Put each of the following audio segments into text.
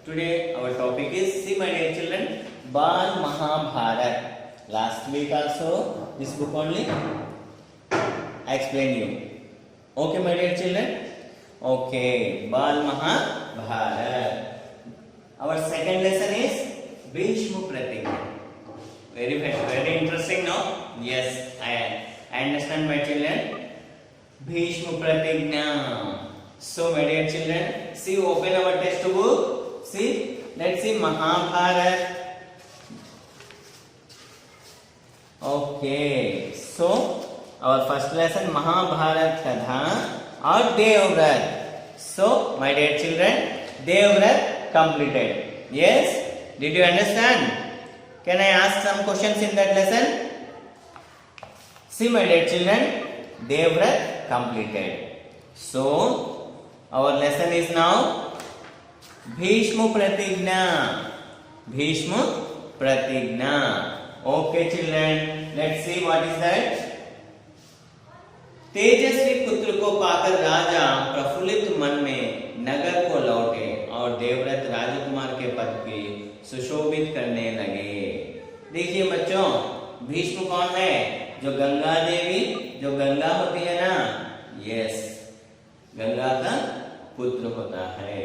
Today our topic is, see my dear children, Bal Mahabharat. Last week also this book only I explained you. Okay my dear children. Okay, Bal Mahabharat. Our second lesson is Bhishma Pratigna. Very interesting, no? Yes, I understand my children. Bhishma Pratigna. So my dear children, see, open our text book. See, let's see Mahabharat. Okay, so our first lesson Mahabharat Katha or Devvrat. So my dear children, Devvrat completed. Yes, did you understand? Can I ask some questions in that lesson? See my dear children, Devvrat completed. So our lesson is now Bhishma Pratigna. Bhishma Pratigna. Okay children, let's see what is that. तेजस्वी पुत्र को पाकर राजा प्रफुल्लित मन में नगर को लौटे और देवव्रत राजकुमार के पद की सुशोभित करने लगे। देखिए बच्चों, भीष्म कौन है? जो गंगा देवी, जो गंगा होती है ना, यस, गंगा का पुत्र होता है।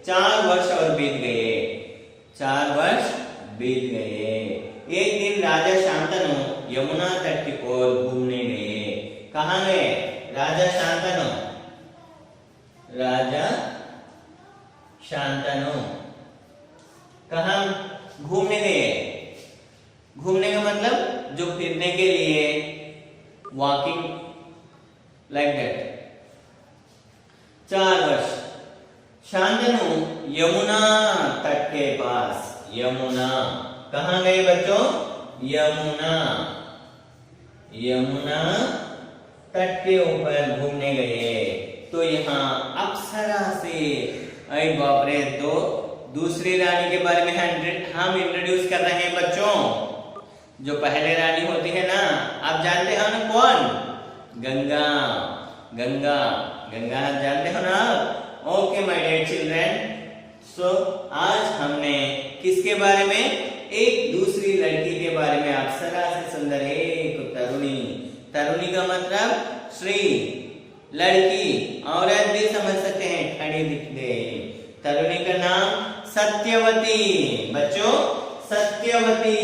4 वर्ष और बीत गए। 4 वर्ष बीत गए। एक दिन राजा शांतनु यमुना तट की ओर घूमने गए। कहाँ गए? राजा शांतनु कहाँ घूमने गए? घूमने का मतलब जो फिरने के लिए, वॉकिंग लाइक दैट। 4 वर्ष शांतनु यमुना तट के पास, यमुना, कहाँ गए बच्चों? यमुना तट के ऊपर घूमने गए। तो यहाँ अप्सरा से, अरे बाप रे, तो दूसरी रानी के बारे में हम इंट्रोड्यूस कर रहे हैं बच्चों। जो पहले रानी होती है ना, आप जानते हो ना कौन? गंगा जानते हो ना? ओके माय डियर चिल्ड्रन, सो आज हमने किसके बारे में? एक दूसरी लड़की के बारे में। अप्सरा से सुंदर एक तरुणी का मतलब श्री, लड़की, औरत भी समझ सकते हैं, खड़ी दिख दे। तरुणी का नाम सत्यवती। बच्चों, सत्यवती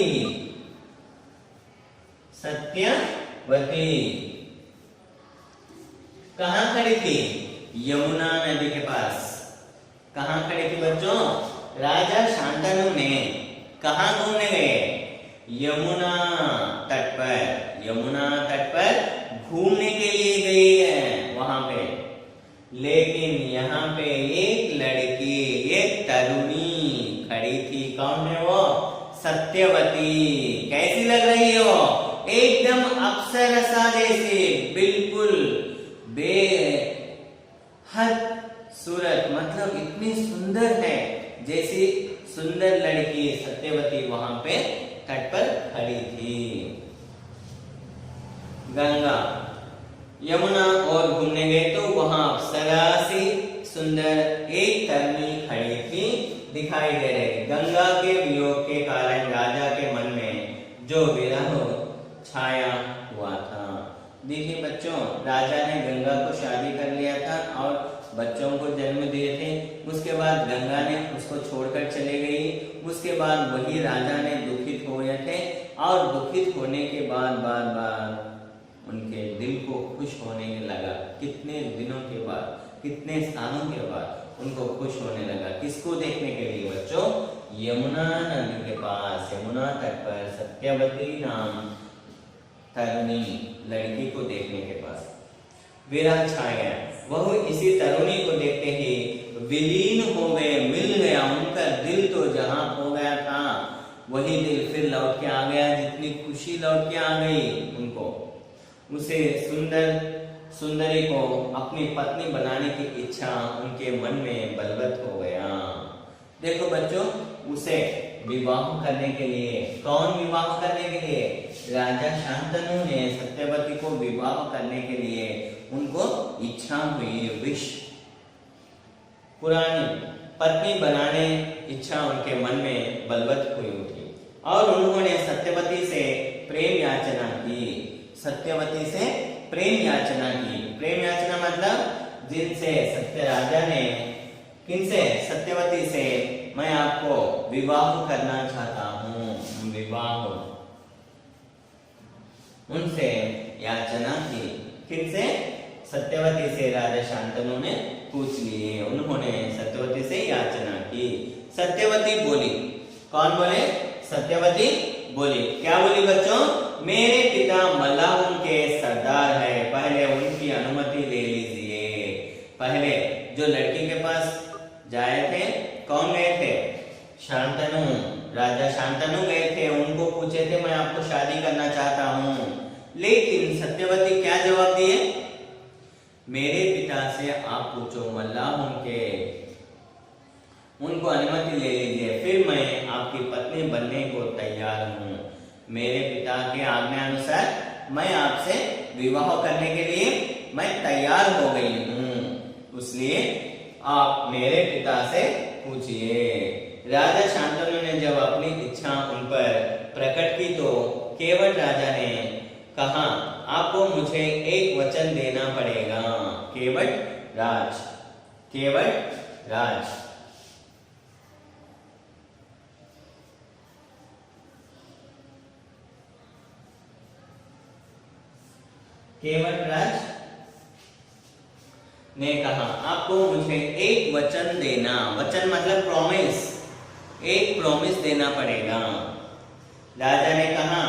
कहाँ खड़ी थी? यमुना नदी के पास। कहाँ खड़ी थी बच्चों? राजा शांतनु ने कहाँ घूमने गए? यमुना तट पर घूमने के लिए गए हैं वहां पे। लेकिन यहाँ पे एक लड़की, एक तरुणी खड़ी थी। कौन है वो? सत्यवती। कैसी लग रही है वो? एकदम अप्सरसा जैसी, बिल्कुल बेहद सूरत, मतलब इतनी सुंदर है, जैसी सुंदर लड़की सत्यवती वहां पे तट पर खड़ी थी। गंगा यमुना और घूमने गए तो वहां अप्सरा सी सुंदर एक तरुणी खड़ी थी, दिखाई दे रही। गंगा के वियोग के कारण राजा के मन में जो विरह छाया हुआ था। देखिए बच्चों, राजा ने गंगा को शादी कर लिया था और बच्चों को जन्म दिए थे। उसके बाद गंगा ने उसको छोड़कर चले गई। उसके बाद वही राजा ने दुखित हो गए थे और दुखित होने के बाद बार उनके दिल को खुश होने लगा। कितने दिनों के बाद, कितने सालों के बाद उनको खुश होने लगा। किसको देखने के लिए बच्चों? यमुना नदी के पास, यमुना तट पर सत्यवती नाम तरुणी लड़की को देखने के पास विरह छा गया। वह इसी तरुणी को देखते ही विलीन हो गए, मिल गया। उनका दिल तो जहां हो गया था, वही दिल फिर लौट के आ गया। जितनी खुशी लौट के आ गई उनको, उसे सुंदरी को अपनी पत्नी बनाने की इच्छा उनके मन में बलवत हो गया। देखो बच्चों, उसे विवाह करने के लिए, कौन विवाह करने के लिए? राजा शांतनु ने सत्यवती को विवाह करने के लिए उनको इच्छा हुई, विश, पुरानी पत्नी बनाने इच्छा उनके मन में बलवत हुई उठी और उन्होंने सत्यवती से प्रेम याचना की। सत्यवती से प्रेम याचना की। प्रेम याचना मतलब जिनसे सत्य राजा ने किनसे? सत्यवती से मैं आपको विवाह करना चाहता हूँ। विवाह उनसे याचना की। किनसे? सत्यवती से राजा शांतनु ने पूछ लिए। उन्होंने सत्यवती से याचना की। सत्यवती बोली। कौन बोले? सत्यवती बोली। क्या बोली बच्चों? मेरे पिता मल्लाहुन के सरदार है, पहले उनकी अनुमति ले लीजिए। पहले जो लड़की के पास जाए थे, कौन गए थे? शांतनु, राजा शांतनु गए थे। उनको पूछे थे मैं आपको शादी करना चाहता हूँ। लेकिन सत्यवती क्या जवाब दिए? मेरे पिता से आप पूछो मल्लाहुन के, उनको अनुमति ले लीजिए, फिर मैं आपकी पत्नी बनने को तैयार हूँ। मेरे पिता के आज्ञा अनुसार मैं आपसे विवाह करने के लिए मैं तैयार हो गई हूँ, इसलिए आप मेरे पिता से पूछिए। राजा शांतनु ने जब अपनी इच्छा उन पर प्रकट की तो केवट राजा ने कहा आपको मुझे एक वचन देना पड़ेगा। केवट राज, केवट राज, केवट राज ने कहा आपको मुझे एक वचन देना। वचन मतलब प्रॉमिस, एक प्रॉमिस देना पड़ेगा। राजा ने कहा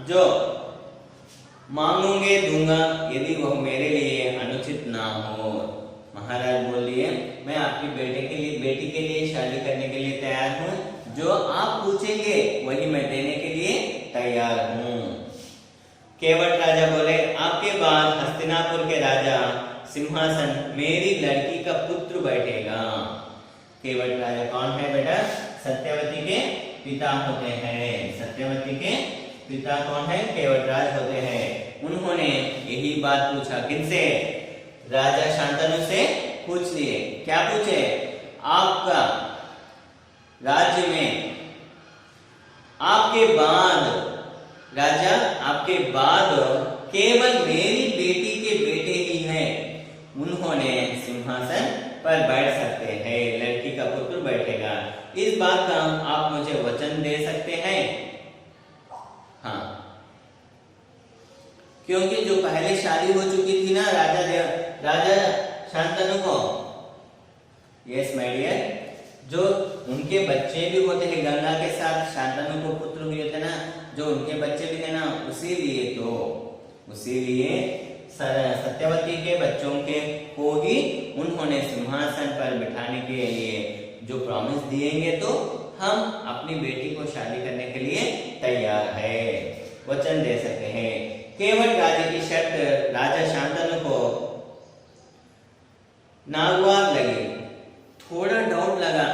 जो मांगूंगे दूंगा यदि वह मेरे लिए अनुचित ना हो। महाराज बोल दिए मैं आपकी बेटी के लिए शादी करने के लिए तैयार हूँ। जो आप पूछेंगे वही मैं देने के लिए तैयार हूँ। केवट राजा बोले आपके बाद हस्तिनापुर के राजा सिंहासन मेरी लड़की का पुत्र बैठेगा। केवट राजा कौन है बेटा? सत्यवती के पिता होते हैं। सत्यवती के पिता कौन है? केवट राज होते हैं। उन्होंने यही बात पूछा किनसे? राजा शांतनु से पूछ लिए। क्या पूछे? आपका राज्य में आपके बाद राजा आपके बाद केवल मेरी बेटी के बेटे ही हैं, उन्होंने सिंहासन पर बैठ सकते हैं, लड़की का पुत्र बैठेगा। इस बात का आप मुझे वचन दे सकते हैं? हाँ, क्योंकि जो पहले शादी हो चुकी थी ना राजा शांतनु को, यस माय डियर, जो उनके बच्चे भी होते हैं गंगा के साथ, शांतनु को पुत्र हुए थे ना, जो उनके बच्चे भी थे ना, उसीलिए सत्यवती के बच्चों के को ही उन्होंने सिंहासन पर बिठाने के लिए जो प्रॉमिस दिएंगे तो हम अपनी बेटी को शादी करने के लिए तैयार है, वचन दे सकते हैं। केवट राजा की शर्त राजा शांतनु को नागवार लगी, थोड़ा डाउट लगा,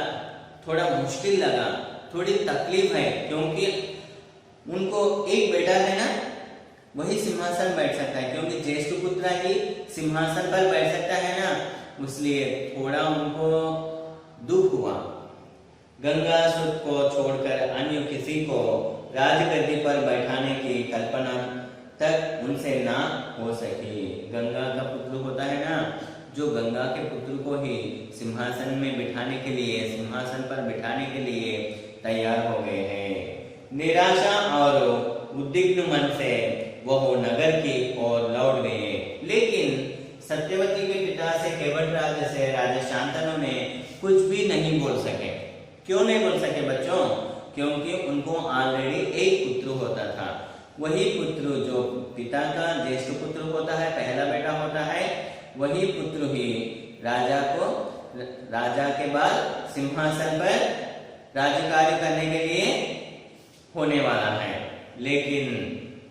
थोड़ा मुश्किल लगा, थोड़ी तकलीफ है, क्योंकि उनको एक बेटा है ना, वही सिंहासन बैठ सकता है, क्योंकि ज्येष्ठ पुत्र ही सिंहासन पर बैठ सकता है ना, इसलिए थोड़ा उनको दुख हुआ। गंगासुर को छोड़कर अन्य किसी को राजगद्दी पर बैठाने की कल्पना तक उनसे ना हो सकी। गंगा का पुत्र होता है ना, जो गंगा के पुत्र को ही सिंहासन में बिठाने के लिए, सिंहासन पर बिठाने के लिए तैयार हो गए हैं। निराशा और उद्विग्न मन से वह नगर की ओर लौट गए, लेकिन सत्यवती के पिता से केवट राजा से राजा शांतनु ने कुछ भी नहीं बोल सके। क्यों नहीं बोल सके बच्चों? क्योंकि उनको ऑलरेडी एक पुत्र होता था, वही पुत्र जो पिता का ज्येष्ठ पुत्र होता है, पहला बेटा होता है, वही पुत्र ही राजा के बाद सिंहासन पर राज्यकार्य करने के लिए होने वाला है। लेकिन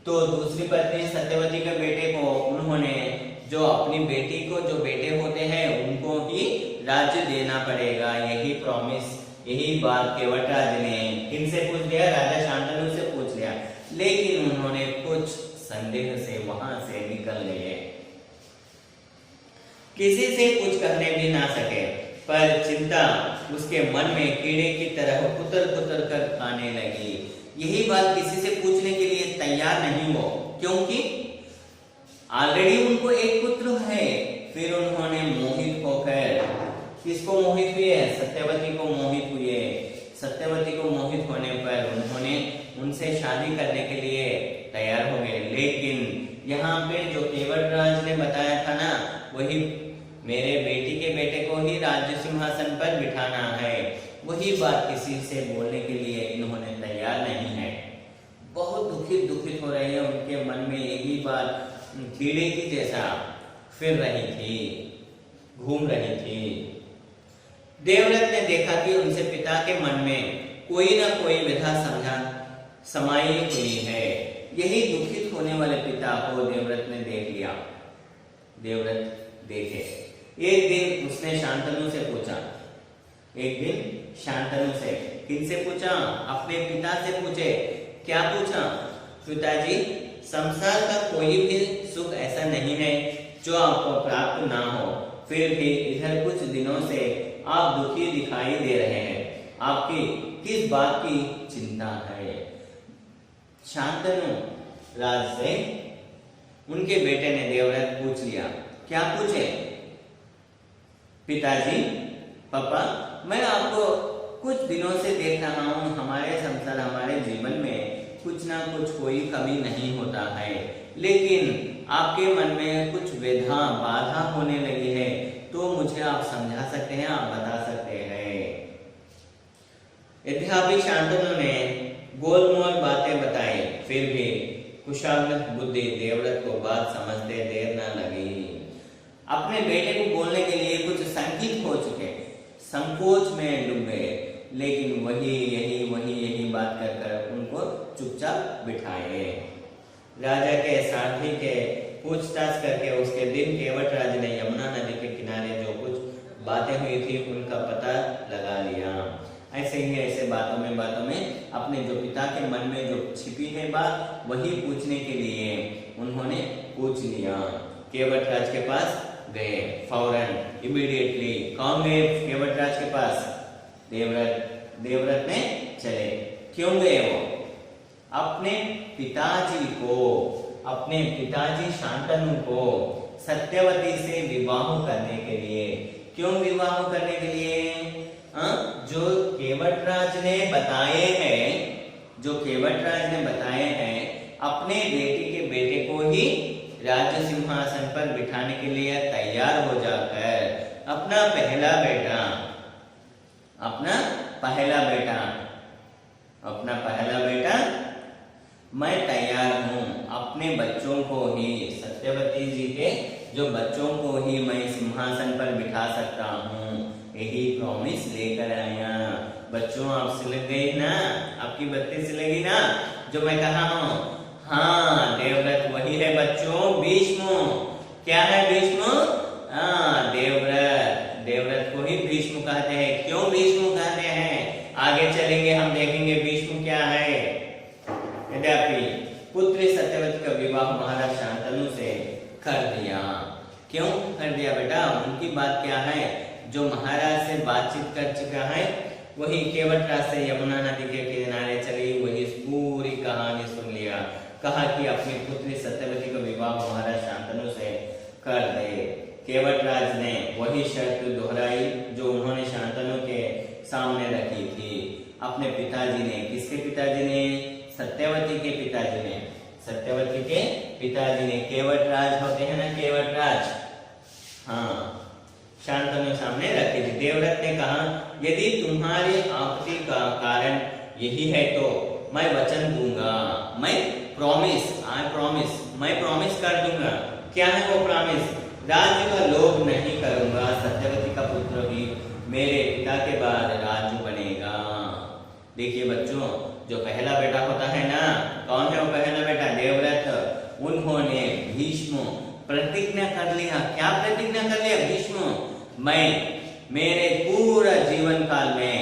तो दूसरी पत्नी सत्यवती के बेटे को उन्होंने जो अपनी बेटी को जो बेटे होते हैं उनको ही राज्य देना पड़ेगा, यही प्रॉमिस, यही बात केवट राज ने किनसे पूछ लिया? राजा शांतनु से पूछ लिया। लेकिन उन्होंने कुछ संदेह से वहां से निकल गए, किसी से कुछ कहने भी ना सके, पर चिंता उसके मन में कीड़े की तरह कुतर कुतर कर खाने लगी। यही बात किसी से पूछने के लिए तैयार नहीं हो, क्योंकि ऑलरेडी उनको एक पुत्र है। फिर उन्होंने मोहित होकर, किसको मोहित हुए? सत्यवती को मोहित हुए। सत्यवती को मोहित होने पर उन्होंने उनसे शादी करने के लिए तैयार हो गए। लेकिन यहाँ पे जो केवटराज ने बताया था ना, वही मेरे बेटी के बेटे को ही राज्य सिंहासन पर बिठाना है, वही बात किसी से बोलने के लिए इन्होंने तैयार नहीं है। बहुत दुखित हो रहे हैं, उनके मन में यही बात कीड़े की जैसा फिर रही थी, घूम रही थी। देवव्रत ने देखा कि उनसे पिता के मन में कोई ना कोई व्यथा समाई हुई है। यही दुखित होने वाले पिता को देवव्रत ने देख लिया। देवव्रत देखे, एक दिन उसने शांतनु से पूछा, एक दिन शांतनु से, किनसे पूछा? अपने पिता से पूछे। क्या पूछा? पिताजी, संसार का कोई भी सुख ऐसा नहीं है जो आपको प्राप्त ना हो, फिर भी इधर कुछ दिनों से आप दुखी दिखाई दे रहे हैं, आपकी किस बात की चिंता है? शांतनु राज से उनके बेटे ने देवव्रत पूछ लिया। क्या पूछे? पिताजी, पापा, मैं आपको कुछ दिनों से देख रहा हूँ, हमारे संसार, हमारे जीवन में कुछ ना कुछ कोई कमी नहीं होता है, लेकिन आपके मन में कुछ व्यथा, बाधा होने लगी है, तो मुझे आप समझा सकते हैं, आप बता सकते हैं। यद्यपि शांतनु ने गोलमोल बातें बताई, फिर भी कुशाग्र बुद्धि देवव्रत को बात समझते देर न लगी। अपने बेटे को बोलने के लिए कुछ संकित हो चुके, संकोच में डूब गए, लेकिन वही यही बात कर उनको चुपचाप बिठाए। राजा के सारथी के पूछताछ करके उसके दिन केवटराज ने यमुना नदी के किनारे जो कुछ बातें हुई थी उनका पता लगा लिया। ऐसे ही ऐसे बातों में अपने जो पिता के मन में जो छिपी है बात, वही पूछने के लिए उन्होंने पूछ लिया। केवटराज के पास गए, फौरन, इमीडिएटली। कौन गए केवटराज के पास? देवव्रत ने चले। क्यों गए वो? अपने पिताजी शांतनु को सत्यवती से विवाह करने के लिए। क्यों विवाह करने के लिए? जो केवटराज ने बताए हैं, अपने बेटी के बेटे को ही राज्य सिंहासन पर बिठाने के लिए तैयार हो जाकर अपना पहला बेटा मैं तैयार हूँ, अपने बच्चों को ही, सत्यवती जी के जो बच्चों को ही मैं सिंहासन पर बिठा सकता हूँ, यही प्रॉमिस लेकर आया। बच्चों, आप सिलक गई ना? आपकी बत्ती सिलेगी ना जो मैं कहा हूँ? हाँ, देवव्रत वही है बच्चों, भीष्म। क्या है भीष्म? हाँ, देवव्रत को ही भीष्म कहते हैं। क्यों भीष्म कहते हैं? आगे चलेंगे, हम देखेंगे भीष्म क्या है। यद्यपि पुत्री सत्यवती का विवाह महाराज शांतनु से कर दिया। क्यों कर दिया बेटा? उनकी बात क्या है? जो महाराज से बातचीत कर चुका है, वही केवटराज से यमुना नदी के किनारे चली, वही पूरी कहानी सुन लिया। कहा कि अपनी पुत्री सत्यवती का विवाह महाराज शांतनु से कर दे। केवटराज ने वही शर्त दोहराई जो उन्होंने शांतनु के सामने रखी थी। अपने पिताजी ने, किसके पिताजी ने? सत्यवती के पिताजी ने। सत्यवती के पिताजी ने, केवटराज होते हैं ना, केवटराज, हाँ, शांतनु सामने रखी थी। देवव्रत ने कहा, यदि तुम्हारी आपत्ति का कारण यही है तो मैं वचन दूंगा, मैं प्रॉमिस कर दूंगा। क्या है वो प्रॉमिस? राज्य का लोभ नहीं करूंगा, सत्यवती का पुत्र भी मेरे पिता के बाद राज्य बनेगा। देखिए बच्चों, जो पहला बेटा होता है ना, कौन है वो पहला बेटा? देवव्रत। उन्होंने भीष्म प्रतिज्ञा कर लिया। क्या प्रतिज्ञा कर लिया भीष्म? मैं मेरे पूरे जीवन काल में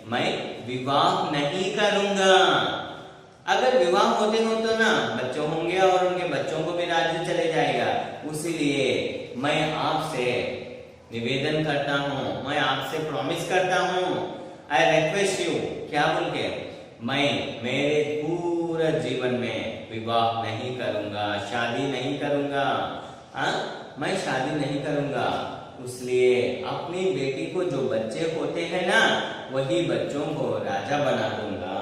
मैं विवाह नहीं करूंगा। अगर विवाह होते हो तो ना बच्चों होंगे और उनके बच्चों को भी राज्य चले जाएगा, उसीलिए मैं आपसे निवेदन करता हूँ, मैं आपसे प्रॉमिस करता हूँ, आई रिक्वेस्ट यू, क्या बोल के, मैं मेरे पूरे जीवन में विवाह नहीं करूंगा, शादी नहीं करूंगा, मैं शादी नहीं करूंगा, इसलिए अपनी बेटी को जो बच्चे होते हैं ना, वही बच्चों को राजा बना दूंगा।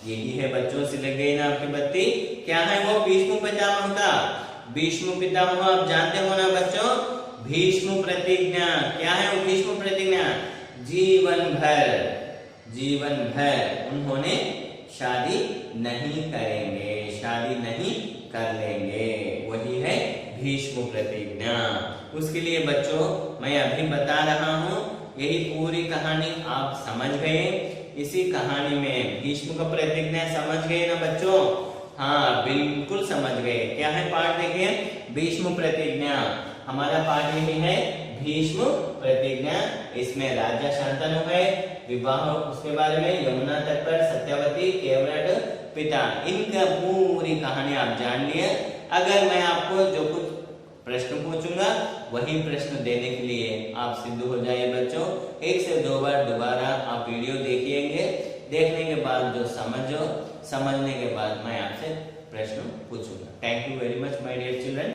यही है बच्चों से लग गई ना आपकी बत्ती। क्या है वो भीष्म पितामह का? भीष्म पितामह आप जानते हो ना बच्चों, भीष्म प्रतिज्ञा। क्या है वो भीष्म प्रतिज्ञा? जीवन भर उन्होंने शादी नहीं करेंगे, शादी नहीं कर लेंगे, वही है भीष्म प्रतिज्ञा। उसके लिए बच्चों मैं अभी बता रहा हूँ, यही पूरी कहानी आप समझ गए। इसी कहानी में भीष्म का प्रतिज्ञा समझ गए ना बच्चों? हाँ बिल्कुल समझ गए। क्या है पाठ देखिए, भीष्म प्रतिज्ञा। हमारा पाठ यही है भीष्म प्रतिज्ञा। इसमें राजा शांतनु है, विवाह उसके बारे में, यमुना तट पर सत्यवती, केवट पिता, इनका पूरी कहानी आप जान लिए। अगर मैं आपको जो कुछ प्रश्न पूछूंगा वही प्रश्न देने के लिए आप सिद्ध हो जाइए बच्चों। 1 से 2 बार दोबारा आप वीडियो देखिएंगे, देखने के बाद जो समझने के बाद मैं आपसे प्रश्न पूछूंगा। Thank you very much my dear children.